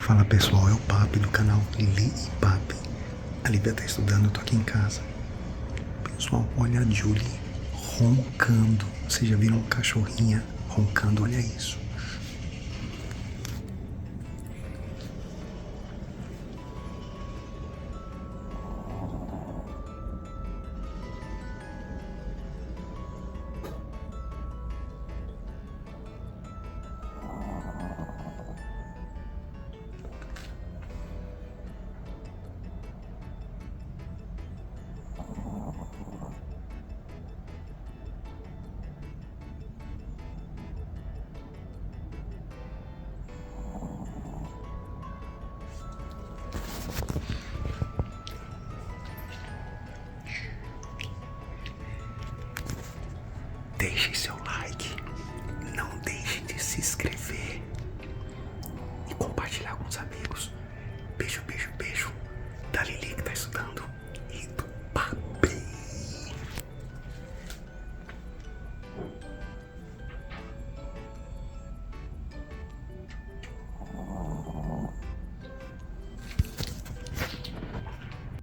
Fala pessoal, é o Papi do canal Lili e Papi. A Lívia tá estudando, eu tô aqui em casa. Pessoal, olha a Julie roncando. Vocês já viram cachorrinha roncando? Olha isso. Deixe seu like, não deixe de se inscrever e compartilhar com os amigos. Beijo, beijo, beijo da Lili que tá estudando.